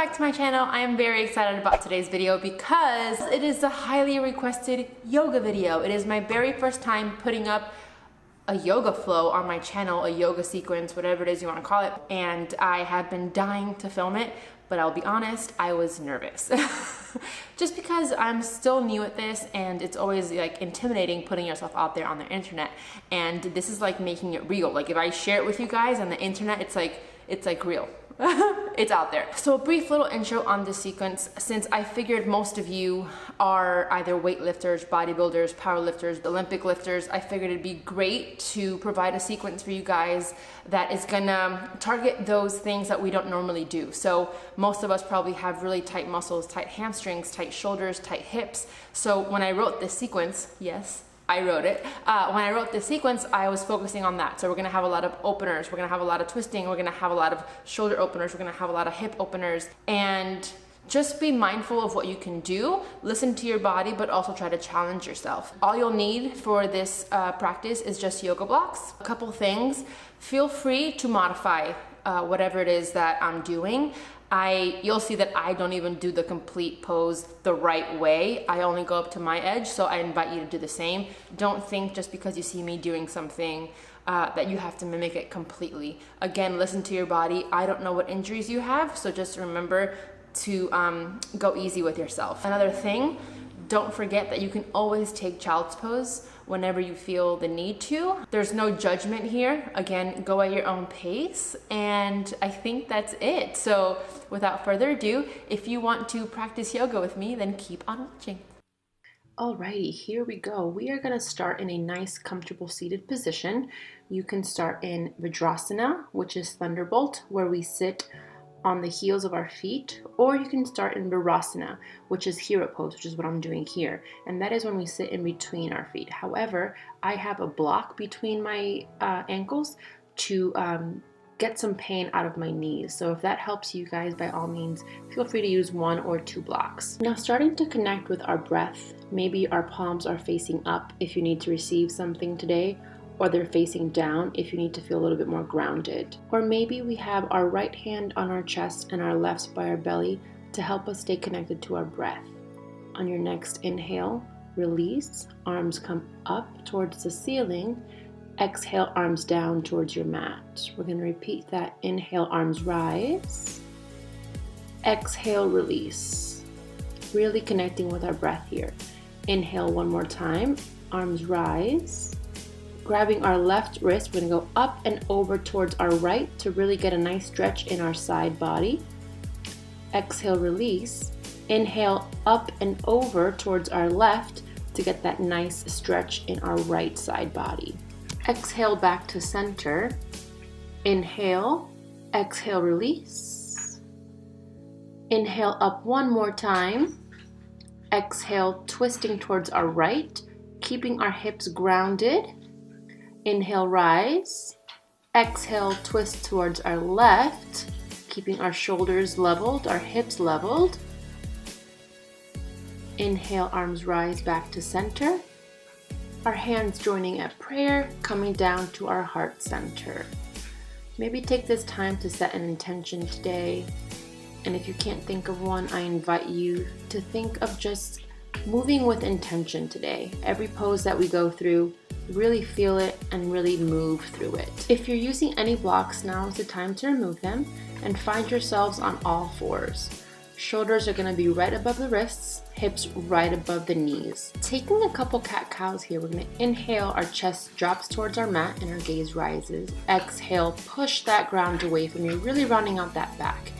back to my channel. I am very excited about today's video because it is a highly requested yoga video. It is my very first time putting up a yoga flow on my channel, a yoga sequence, whatever it is you want to call it. And I have been dying to film it, but I'll be honest, I was nervous. Just because I'm still new at this and it's always like intimidating putting yourself out there on the internet. And this is like making it real. Like if I share it with you guys on the internet, it's like real. It's out there. So a brief little intro on this sequence, since I figured most of you are either weightlifters, bodybuilders, powerlifters, Olympic lifters, I figured it'd be great to provide a sequence for you guys that is gonna target those things that we don't normally do. So most of us probably have really tight muscles, tight hamstrings, tight shoulders, tight hips. So when I wrote this sequence, yes, I wrote it. When I wrote this sequence, I was focusing on that. So we're gonna have a lot of openers, we're gonna have a lot of twisting, we're gonna have a lot of shoulder openers, we're gonna have a lot of hip openers, and just be mindful of what you can do, listen to your body, but also try to challenge yourself. All you'll need for this practice is just yoga blocks. A couple things, feel free to modify whatever it is that I'm doing. You'll see that I don't even do the complete pose the right way. I only go up to my edge, so I invite you to do the same. Don't think just because you see me doing something that you have to mimic it completely. Again, listen to your body. I don't know what injuries you have, so just remember to go easy with yourself. Another thing, don't forget that you can always take child's pose whenever you feel the need to. There's no judgment here. Again, go at your own pace, and I think that's it. So without further ado, if you want to practice yoga with me, then keep on watching. Alrighty, here we go. We are gonna start in a nice, comfortable seated position. You can start in Vajrasana, which is Thunderbolt, where we sit on the heels of our feet, or you can start in Virasana, which is Hero Pose, which is what I'm doing here, and that is when we sit in between our feet. However, I have a block between my ankles to get some pain out of my knees, so if that helps you guys, by all means, feel free to use 1 or 2 blocks. Now, starting to connect with our breath, maybe our palms are facing up if you need to receive something today, or they're facing down if you need to feel a little bit more grounded. Or maybe we have our right hand on our chest and our left by our belly to help us stay connected to our breath. On your next inhale, release, arms come up towards the ceiling. Exhale, arms down towards your mat. We're gonna repeat that. Inhale, arms rise. Exhale, release. Really connecting with our breath here. Inhale one more time, arms rise. Grabbing our left wrist, we're gonna go up and over towards our right to really get a nice stretch in our side body. Exhale, release. Inhale, up and over towards our left to get that nice stretch in our right side body. Exhale back to center. Inhale, exhale, release. Inhale up one more time. Exhale, twisting towards our right, keeping our hips grounded. Inhale, rise. Exhale, twist towards our left, keeping our shoulders leveled, our hips leveled. Inhale, arms rise back to center. Our hands joining at prayer, coming down to our heart center. Maybe take this time to set an intention today. And if you can't think of one, I invite you to think of just moving with intention today. Every pose that we go through, really feel it and really move through it. If you're using any blocks, now is the time to remove them and find yourselves on all fours. Shoulders are gonna be right above the wrists, hips right above the knees. Taking a couple cat-cows here, we're gonna inhale, our chest drops towards our mat and our gaze rises. Exhale, push that ground away from you, really rounding out that back.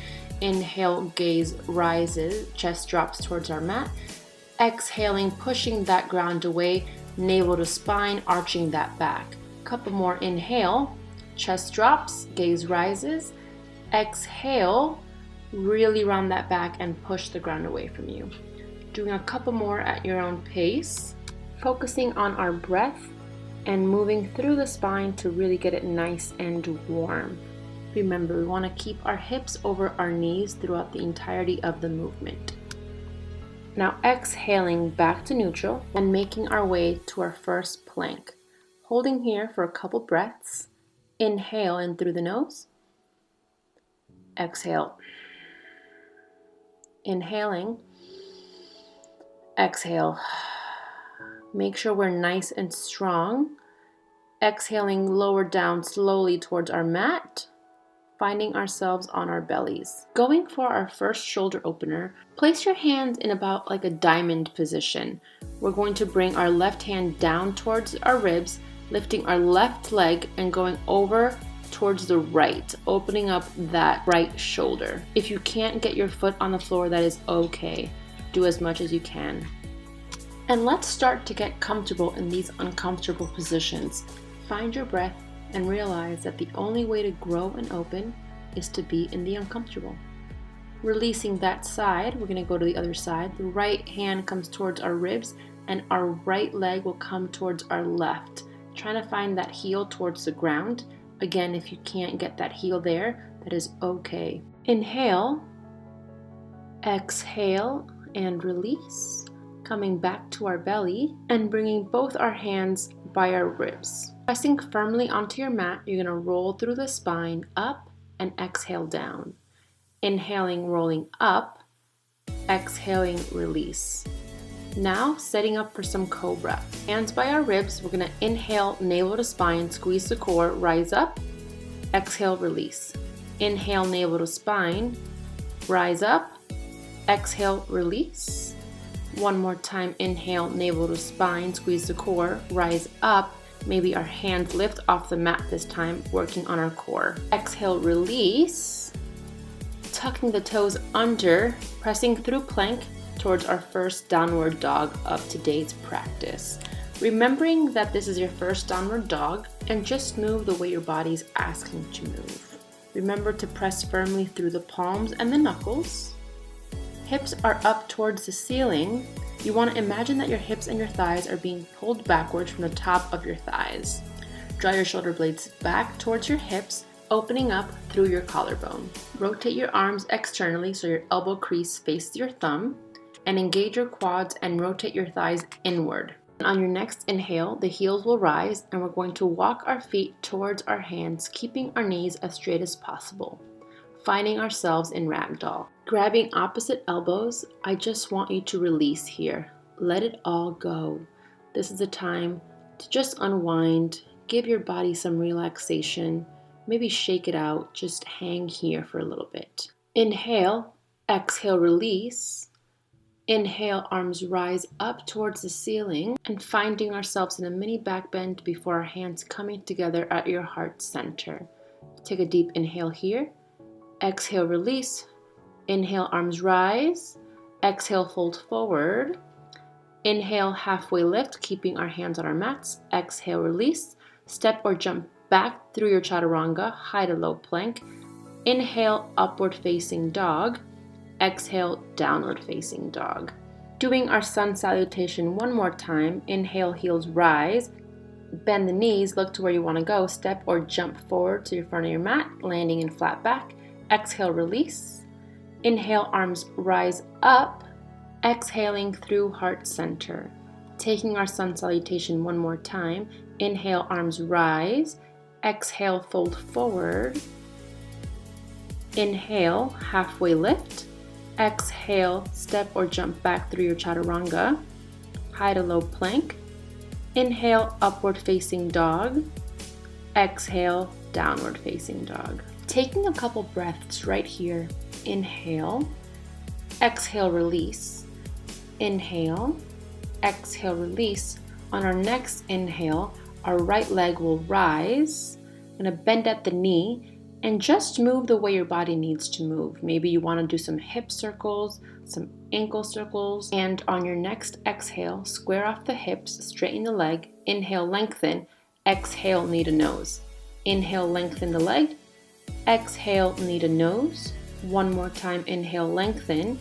Inhale, gaze rises, chest drops towards our mat. Exhaling, pushing that ground away, navel to spine, arching that back. Couple more. Inhale, chest drops, gaze rises. Exhale, really round that back and push the ground away from you. Doing a couple more at your own pace, focusing on our breath and moving through the spine to really get it nice and warm. Remember, we want to keep our hips over our knees throughout the entirety of the movement. Now exhaling back to neutral and making our way to our first plank. Holding here for a couple breaths. Inhale in through the nose. Exhale. Inhaling. Exhale. Make sure we're nice and strong. Exhaling, lower down slowly towards our mat, finding ourselves on our bellies. Going for our first shoulder opener, place your hands in about like a diamond position. We're going to bring our left hand down towards our ribs, lifting our left leg and going over towards the right, opening up that right shoulder. If you can't get your foot on the floor, that is okay. Do as much as you can. And let's start to get comfortable in these uncomfortable positions. Find your breath and realize that the only way to grow and open is to be in the uncomfortable. Releasing that side, we're going to go to the other side. The right hand comes towards our ribs and our right leg will come towards our left. Trying to find that heel towards the ground. Again, if you can't get that heel there, that is okay. Inhale, exhale, and release. Coming back to our belly and bringing both our hands by our ribs. Pressing firmly onto your mat, you're going to roll through the spine up and exhale down. Inhaling, rolling up, exhaling, release. Now setting up for some Cobra. Hands by our ribs, we're going to inhale, navel to spine, squeeze the core, rise up, exhale, release. Inhale, navel to spine, rise up, exhale, release. One more time, inhale, navel to spine, squeeze the core, rise up. Maybe our hands lift off the mat this time, working on our core. Exhale, release. Tucking the toes under, pressing through plank towards our first downward dog of today's practice. Remembering that this is your first downward dog and just move the way your body's asking to move. Remember to press firmly through the palms and the knuckles. Hips are up towards the ceiling. You want to imagine that your hips and your thighs are being pulled backwards from the top of your thighs. Draw your shoulder blades back towards your hips, opening up through your collarbone. Rotate your arms externally so your elbow crease faces your thumb, and engage your quads and rotate your thighs inward. And on your next inhale, the heels will rise and we're going to walk our feet towards our hands, keeping our knees as straight as possible. Finding ourselves in ragdoll. Grabbing opposite elbows, I just want you to release here. Let it all go. This is the time to just unwind, give your body some relaxation, maybe shake it out, just hang here for a little bit. Inhale, exhale, release. Inhale, arms rise up towards the ceiling and finding ourselves in a mini back bend before our hands coming together at your heart center. Take a deep inhale here. Exhale, release. Inhale, arms rise. Exhale, fold forward. Inhale, halfway lift, keeping our hands on our mats. Exhale, release. Step or jump back through your chaturanga, high to low plank. Inhale, upward facing dog. Exhale, downward facing dog. Doing our sun salutation one more time. Inhale, heels rise. Bend the knees, look to where you want to go. Step or jump forward to the front of your mat, landing in flat back. Exhale, release. Inhale, arms rise up. Exhaling through heart center. Taking our sun salutation one more time. Inhale, arms rise. Exhale, fold forward. Inhale, halfway lift. Exhale, step or jump back through your chaturanga, high to low plank. Inhale, upward facing dog. Exhale, downward facing dog. Taking a couple breaths right here. Inhale, exhale, release. Inhale, exhale, release. On our next inhale, our right leg will rise. I'm gonna bend at the knee and just move the way your body needs to move. Maybe you wanna do some hip circles, some ankle circles. And on your next exhale, square off the hips, straighten the leg. Inhale, lengthen. Exhale, knee to nose. Inhale, lengthen the leg. Exhale, knee to nose. One more time, inhale, lengthen.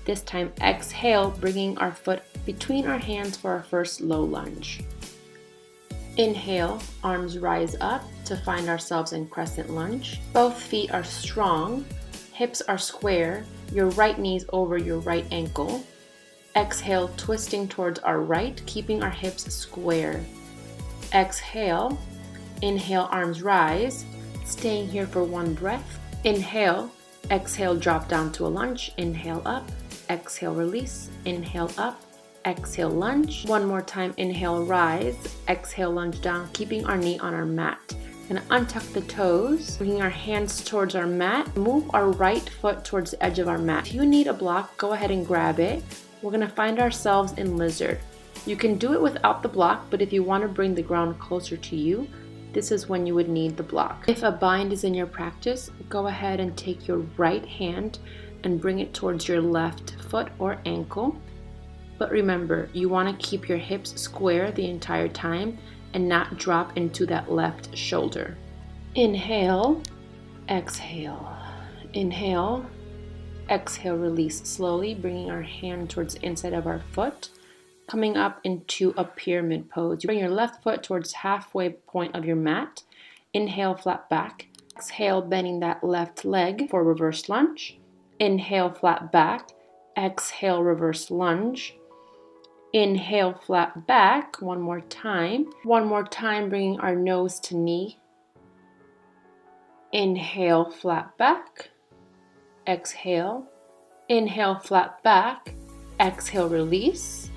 This time, exhale, bringing our foot between our hands for our first low lunge. Inhale, arms rise up to find ourselves in Crescent Lunge. Both feet are strong, hips are square, your right knee's over your right ankle. Exhale, twisting towards our right, keeping our hips square. Exhale, inhale, arms rise, staying here for one breath. Inhale, Exhale, drop down to a lunge. Inhale up, exhale, release. Inhale up, exhale, lunge. One more time, inhale, rise. Exhale, lunge down, keeping our knee on our mat. Gonna untuck the toes, bringing our hands towards our mat. Move our right foot towards the edge of our mat. If you need a block, go ahead and grab it. We're gonna find ourselves in lizard. You can do it without the block, but if you wanna bring the ground closer to you, this is when you would need the block. If a bind is in your practice, go ahead and take your right hand and bring it towards your left foot or ankle. But remember, you want to keep your hips square the entire time and not drop into that left shoulder. Inhale, exhale. Inhale, exhale, release slowly, bringing our hand towards the inside of our foot. Coming up into a pyramid pose. You bring your left foot towards halfway point of your mat. Inhale, flat back. Exhale, bending that left leg for reverse lunge. Inhale, flat back. Exhale, reverse lunge. Inhale, flat back. One more time. One more time, bringing our nose to knee. Inhale, flat back. Exhale. Inhale, flat back. Exhale, release.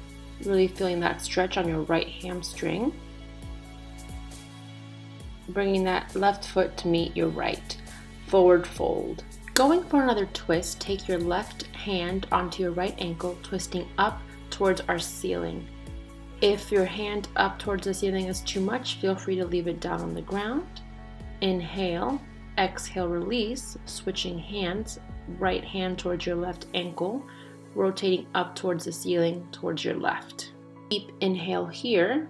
Really feeling that stretch on your right hamstring. Bringing that left foot to meet your right. Forward fold. Going for another twist, take your left hand onto your right ankle, twisting up towards our ceiling. If your hand up towards the ceiling is too much, feel free to leave it down on the ground. Inhale, exhale, release, switching hands, right hand towards your left ankle, rotating up towards the ceiling, towards your left. Deep inhale here.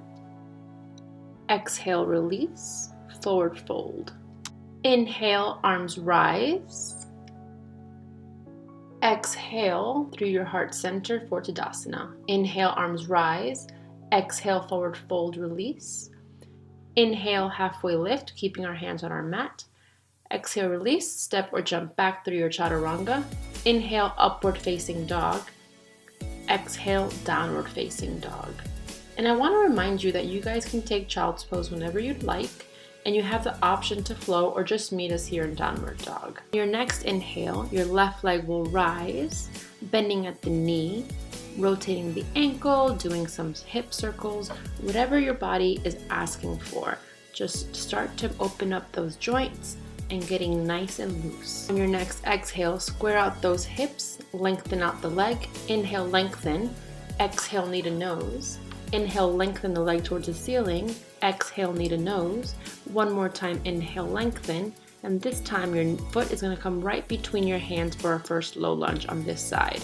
Exhale, release, forward fold. Inhale, arms rise. Exhale through your heart center for Tadasana. Inhale, arms rise. Exhale, forward fold, release. Inhale, halfway lift, keeping our hands on our mat. Exhale, release, step or jump back through your chaturanga. Inhale, upward facing dog. Exhale, downward facing dog. And I want to remind you that you guys can take child's pose whenever you'd like, and you have the option to flow or just meet us here in downward dog. Your next inhale, your left leg will rise, bending at the knee, rotating the ankle, doing some hip circles, whatever your body is asking for. Just start to open up those joints and getting nice and loose. On your next exhale, square out those hips, lengthen out the leg. Inhale, lengthen. Exhale, knee to nose. Inhale, lengthen the leg towards the ceiling. Exhale, knee to nose. One more time, inhale, lengthen. And this time your foot is gonna come right between your hands for our first low lunge on this side.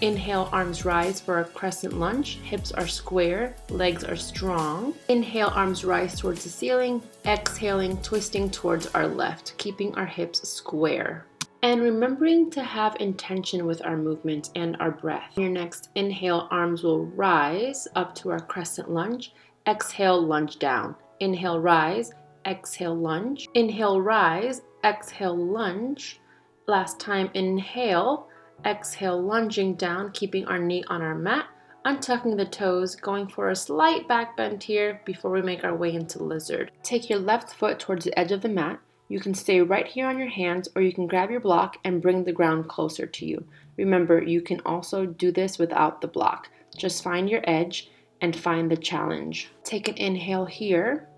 Inhale, arms rise for a crescent lunge. Hips are square, legs are strong. Inhale, arms rise towards the ceiling. Exhaling, twisting towards our left, keeping our hips square. And remembering to have intention with our movement and our breath. Your next inhale, arms will rise up to our crescent lunge. Exhale, lunge down. Inhale, rise. Exhale, lunge. Inhale, rise. Exhale, lunge. Last time, inhale. Exhale, lunging down, keeping our knee on our mat, untucking the toes, going for a slight back bend here before we make our way into lizard. Take your left foot towards the edge of the mat. You can stay right here on your hands, or you can grab your block and bring the ground closer to you. Remember, you can also do this without the block. Just find your edge and find the challenge. Take an inhale here.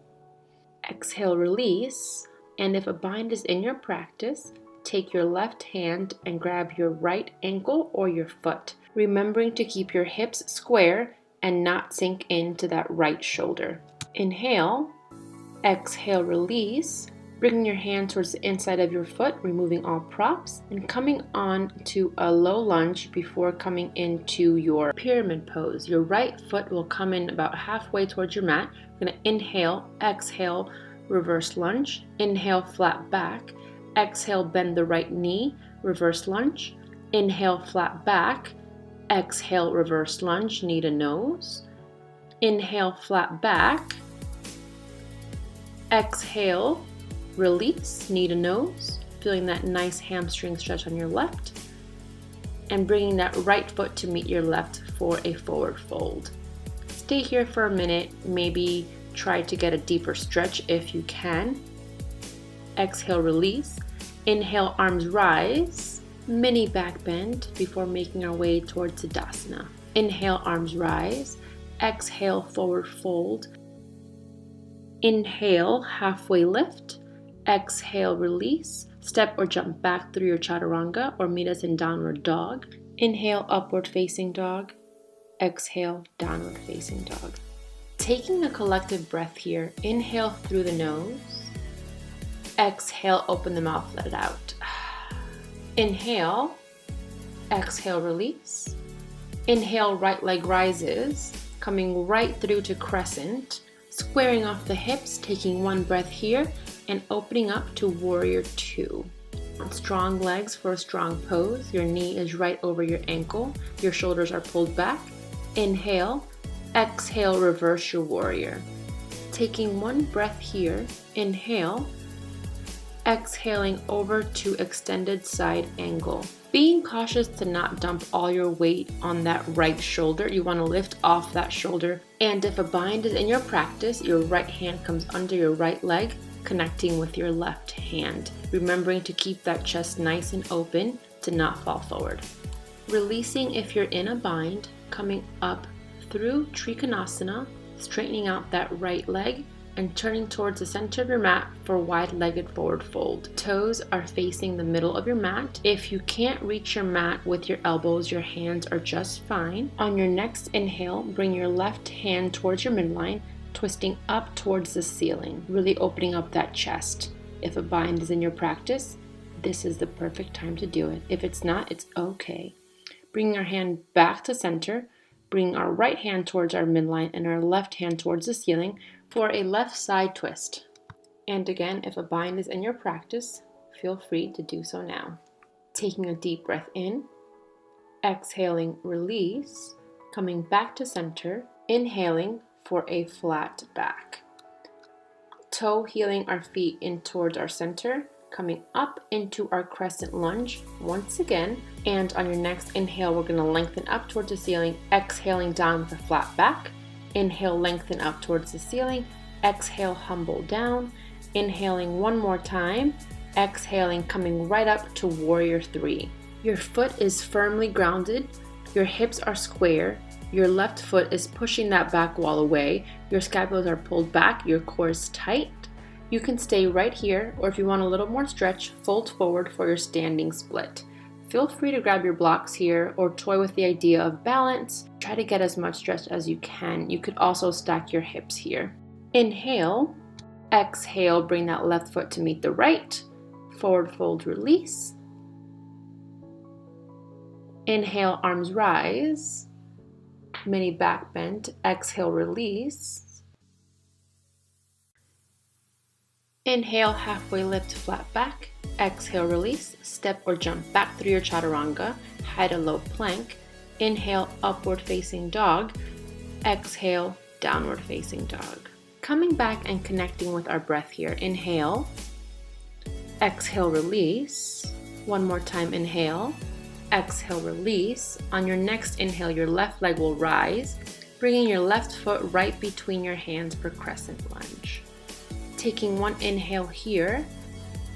Exhale, release. And if a bind is in your practice, take your left hand and grab your right ankle or your foot, remembering to keep your hips square and not sink into that right shoulder. Inhale, exhale, release, bringing your hand towards the inside of your foot, removing all props, and coming on to a low lunge before coming into your pyramid pose. Your right foot will come in about halfway towards your mat. You're gonna inhale, exhale, reverse lunge, inhale, flat back. Exhale, bend the right knee, reverse lunge. Inhale, flat back. Exhale, reverse lunge, knee to nose. Inhale, flat back. Exhale, release, knee to nose. Feeling that nice hamstring stretch on your left. And bringing that right foot to meet your left for a forward fold. Stay here for a minute, maybe try to get a deeper stretch if you can. Exhale, release. Inhale, arms rise, mini back bend before making our way towards Tadasana. Inhale, arms rise, exhale, forward fold. Inhale, halfway lift, exhale, release, step or jump back through your chaturanga or meet us in downward dog. Inhale, upward facing dog, exhale, downward facing dog. Taking a collective breath here, inhale through the nose, exhale, open the mouth, let it out. Inhale, exhale, release. Inhale, right leg rises, coming right through to crescent, squaring off the hips, taking one breath here, and opening up to warrior two. Strong legs for a strong pose. Your knee is right over your ankle. Your shoulders are pulled back. Inhale, exhale, reverse your warrior. Taking one breath here, inhale, exhaling over to extended side angle. Being cautious to not dump all your weight on that right shoulder. You want to lift off that shoulder. And if a bind is in your practice, your right hand comes under your right leg, connecting with your left hand. Remembering to keep that chest nice and open to not fall forward. Releasing if you're in a bind, coming up through Trikonasana, straightening out that right leg, and turning towards the center of your mat for wide-legged forward fold. Toes are facing the middle of your mat. If you can't reach your mat with your elbows, your hands are just fine. On your next inhale, bring your left hand towards your midline, twisting up towards the ceiling, really opening up that chest. If a bind is in your practice, this is the perfect time to do it. If it's not, it's okay. Bringing our hand back to center, bringing our right hand towards our midline and our left hand towards the ceiling for a left side twist. And again, if a bind is in your practice, feel free to do so now. Taking a deep breath in, exhaling, release, coming back to center, inhaling for a flat back. Toe heeling our feet in towards our center, coming up into our crescent lunge once again. And on your next inhale, we're going to lengthen up towards the ceiling, exhaling down with a flat back. Inhale, lengthen up towards the ceiling. Exhale, humble down. Inhaling one more time. Exhaling, coming right up to warrior three. Your foot is firmly grounded. Your hips are square. Your left foot is pushing that back wall away. Your scapulas are pulled back. Your core is tight. You can stay right here, or if you want a little more stretch, fold forward for your standing split. Feel free to grab your blocks here or toy with the idea of balance. Try to get as much stretch as you can. You could also stack your hips here. Inhale, exhale, bring that left foot to meet the right. Forward fold, release. Inhale, arms rise. Mini back bend. Exhale, release. Inhale, halfway lift, flat back. Exhale, release. Step or jump back through your chaturanga. High to low plank. Inhale, upward facing dog. Exhale, downward facing dog. Coming back and connecting with our breath here. Inhale. Exhale, release. One more time, inhale. Exhale, release. On your next inhale, your left leg will rise, bringing your left foot right between your hands for crescent lunge. Taking one inhale here,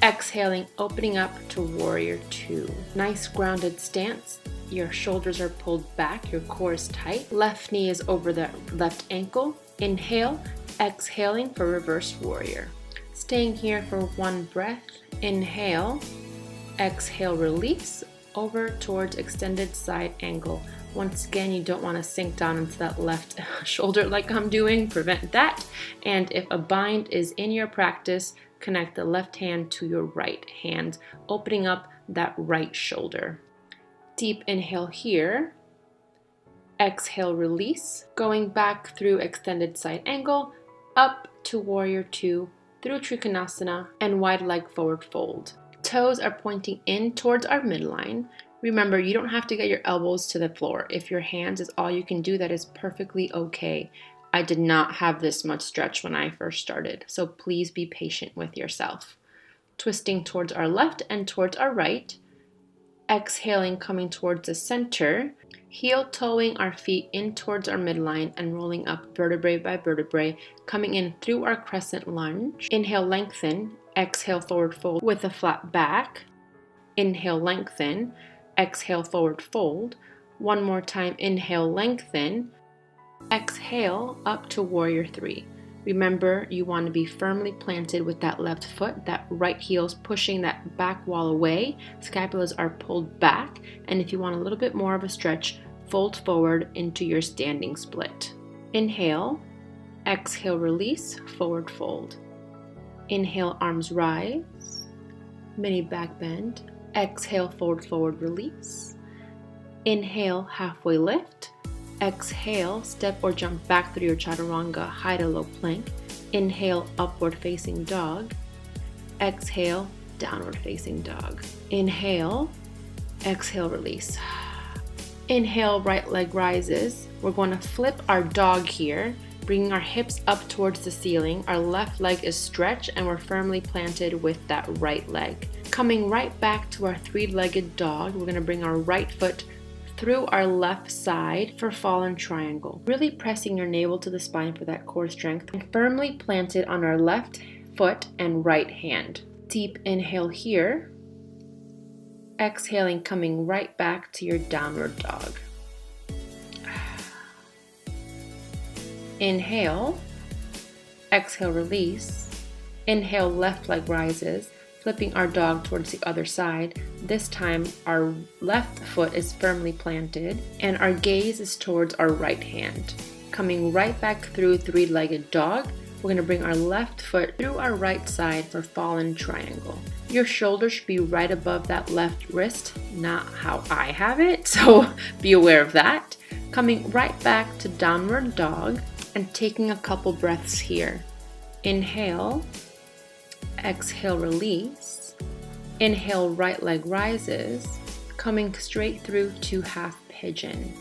exhaling, opening up to warrior two. Nice grounded stance. Your shoulders are pulled back, your core is tight. Left knee is over the left ankle. Inhale, exhaling for reverse warrior. Staying here for one breath. Inhale, exhale, release, over towards extended side angle. Once again, you don't want to sink down into that left shoulder like I'm doing. Prevent that. And if a bind is in your practice, connect the left hand to your right hand, opening up that right shoulder. Deep inhale here. Exhale, release. Going back through extended side angle, up to warrior two, through Trikonasana, and wide leg forward fold. Toes are pointing in towards our midline. Remember, you don't have to get your elbows to the floor. If your hands is all you can do, that is perfectly okay. I did not have this much stretch when I first started, so please be patient with yourself. Twisting towards our left and towards our right. Exhaling, coming towards the center. Heel toeing our feet in towards our midline and rolling up vertebrae by vertebrae, coming in through our crescent lunge. Inhale, lengthen. Exhale, forward fold with a flat back. Inhale, lengthen. Exhale, forward fold. One more time, inhale, lengthen. Exhale, up to warrior three. Remember, you want to be firmly planted with that left foot, that right heel's pushing that back wall away, scapulas are pulled back, and if you want a little bit more of a stretch, fold forward into your standing split. Inhale, exhale, release, forward fold. Inhale, arms rise, mini back bend. Exhale, forward fold, release. Inhale, halfway lift. Exhale, step or jump back through your chaturanga, high to low plank. Inhale, upward facing dog. Exhale, downward facing dog. Inhale, exhale, release. Inhale, right leg rises. We're going to flip our dog here, bringing our hips up towards the ceiling. Our left leg is stretched and we're firmly planted with that right leg. Coming right back to our three-legged dog, we're going to bring our right foot through our left side for fallen triangle. Really pressing your navel to the spine for that core strength and firmly planted on our left foot and right hand. Deep inhale here. Exhaling, coming right back to your downward dog. Inhale. Exhale, release. Inhale, left leg rises. Flipping our dog towards the other side. This time our left foot is firmly planted and our gaze is towards our right hand. Coming right back through three-legged dog, we're going to bring our left foot through our right side for fallen triangle. Your shoulder should be right above that left wrist, not how I have it, so be aware of that. Coming right back to downward dog and taking a couple breaths here. Inhale. Exhale, release. Inhale, right leg rises, coming straight through to half pigeon.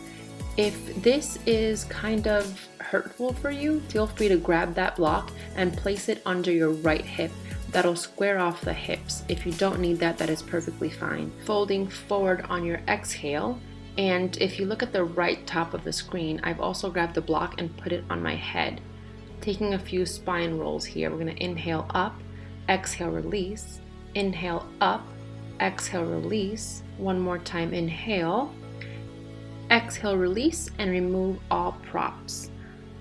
If this is kind of hurtful for you, feel free to grab that block and place it under your right hip. That'll square off the hips. If you don't need that, that is perfectly fine. Folding forward on your exhale, and if you look at the right top of the screen, I've also grabbed the block and put it on my head. Taking a few spine rolls here, we're going to inhale up. Exhale, release. Inhale, up. Exhale, release. One more time, inhale. Exhale, release, and remove all props.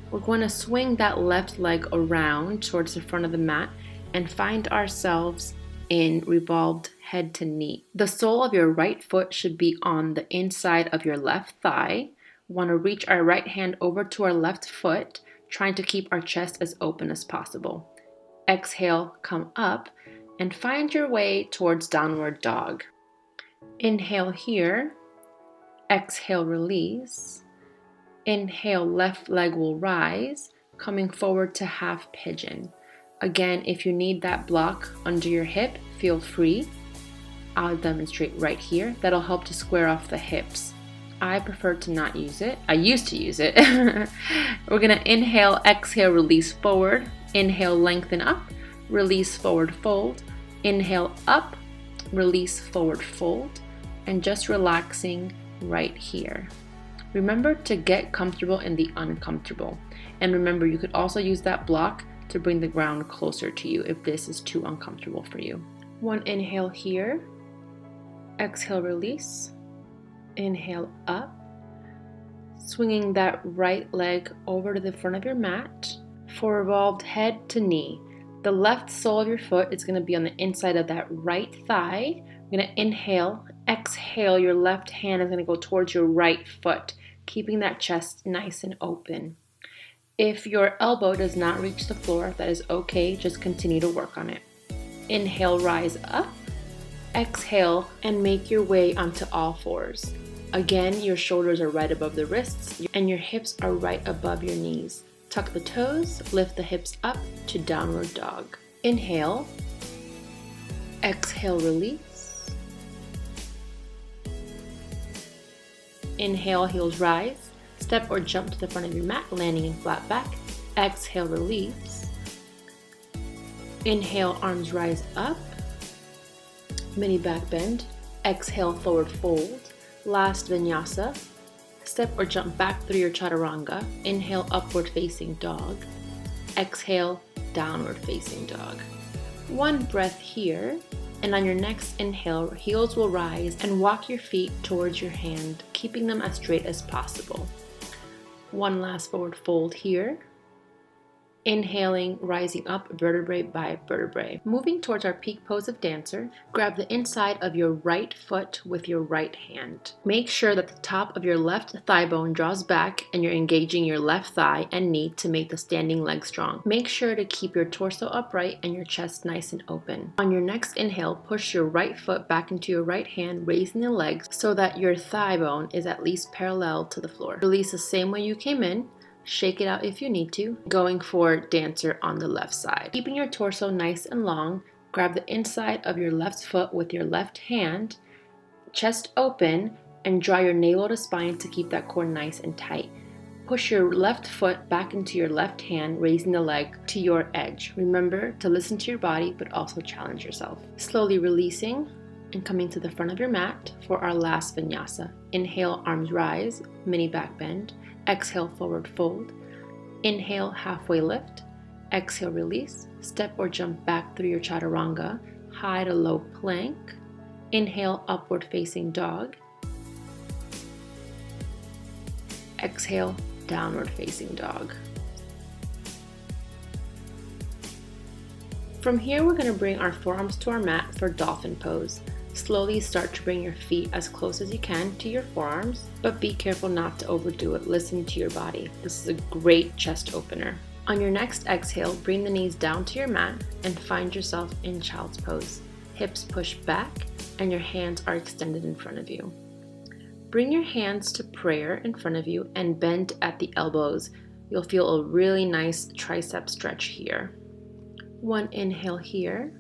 We're going to swing that left leg around towards the front of the mat and find ourselves in revolved head to knee. The sole of your right foot should be on the inside of your left thigh. We want to reach our right hand over to our left foot, trying to keep our chest as open as possible. Exhale, come up and find your way towards downward dog. Inhale here. Exhale, release. Inhale, left leg will rise, coming forward to half pigeon. Again, if you need that block under your hip, feel free. I'll demonstrate right here. That'll help to square off the hips. I prefer to not use it. I used to use it. We're gonna inhale, exhale, release forward. Inhale, lengthen up, release, forward fold. Inhale, up, release, forward fold, and just relaxing right here. Remember to get comfortable in the uncomfortable. And remember, you could also use that block to bring the ground closer to you if this is too uncomfortable for you. One inhale here, exhale, release. Inhale, up, swinging that right leg over to the front of your mat. For revolved head to knee, the left sole of your foot is going to be on the inside of that right thigh. You're going to inhale, exhale, your left hand is going to go towards your right foot, keeping that chest nice and open. If your elbow does not reach the floor, that is okay, just continue to work on it. Inhale, rise up, exhale, and make your way onto all fours. Again, your shoulders are right above the wrists and your hips are right above your knees. Tuck the toes, lift the hips up to downward dog. Inhale, exhale, release. Inhale, heels rise. Step or jump to the front of your mat, landing in flat back. Exhale, release. Inhale, arms rise up. Mini back bend. Exhale, forward fold. Last vinyasa. Step or jump back through your chaturanga. Inhale, upward facing dog. Exhale, downward facing dog. One breath here, and on your next inhale, heels will rise and walk your feet towards your hand, keeping them as straight as possible. One last forward fold here. Inhaling, rising up vertebrae by vertebrae. Moving towards our peak pose of dancer, grab the inside of your right foot with your right hand. Make sure that the top of your left thigh bone draws back and you're engaging your left thigh and knee to make the standing leg strong. Make sure to keep your torso upright and your chest nice and open. On your next inhale, push your right foot back into your right hand, raising the legs so that your thigh bone is at least parallel to the floor. Release the same way you came in. Shake it out if you need to, going for dancer on the left side. Keeping your torso nice and long, grab the inside of your left foot with your left hand, chest open, and draw your navel to spine to keep that core nice and tight. Push your left foot back into your left hand, raising the leg to your edge. Remember to listen to your body, but also challenge yourself. Slowly releasing and coming to the front of your mat for our last vinyasa. Inhale, arms rise, mini back bend. Exhale, forward fold. Inhale, halfway lift. Exhale, release. Step or jump back through your chaturanga, high to low plank. Inhale, upward facing dog. Exhale, downward facing dog. From here, we're going to bring our forearms to our mat for Dolphin Pose. Slowly start to bring your feet as close as you can to your forearms, but be careful not to overdo it. Listen to your body. This is a great chest opener. On your next exhale, bring the knees down to your mat and find yourself in Child's Pose. Hips push back and your hands are extended in front of you. Bring your hands to prayer in front of you and bend at the elbows. You'll feel a really nice tricep stretch here. One inhale here.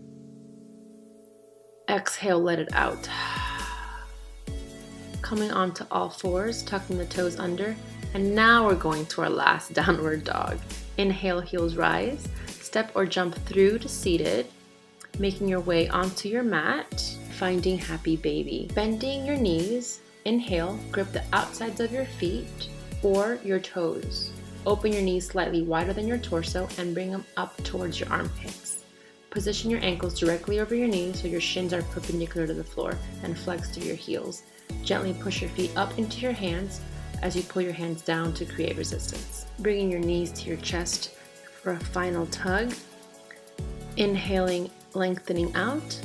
Exhale, let it out. Coming onto all fours, tucking the toes under, and now we're going to our last downward dog. Inhale, heels rise, step or jump through to seated, making your way onto your mat, finding happy baby. Bending your knees, inhale, grip the outsides of your feet or your toes. Open your knees slightly wider than your torso and bring them up towards your armpits. Position your ankles directly over your knees so your shins are perpendicular to the floor and flex through your heels. Gently push your feet up into your hands as you pull your hands down to create resistance. Bringing your knees to your chest for a final tug. Inhaling, lengthening out.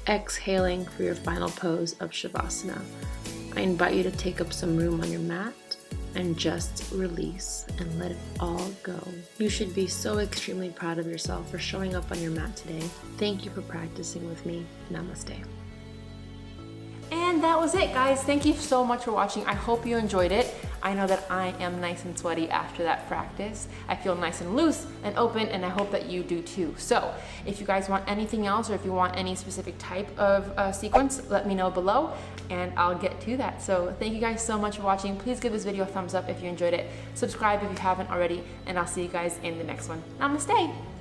Exhaling for your final pose of Shavasana. I invite you to take up some room on your mat and just release and let it all go. You should be so extremely proud of yourself for showing up on your mat today. Thank you for practicing with me. Namaste. And that was it, guys. Thank you so much for watching. I hope you enjoyed it. I know that I am nice and sweaty after that practice. I feel nice and loose and open, and I hope that you do too. So if you guys want anything else, or if you want any specific type of sequence, let me know below and I'll get to that. So thank you guys so much for watching. Please give this video a thumbs up if you enjoyed it. Subscribe if you haven't already, and I'll see you guys in the next one. Namaste.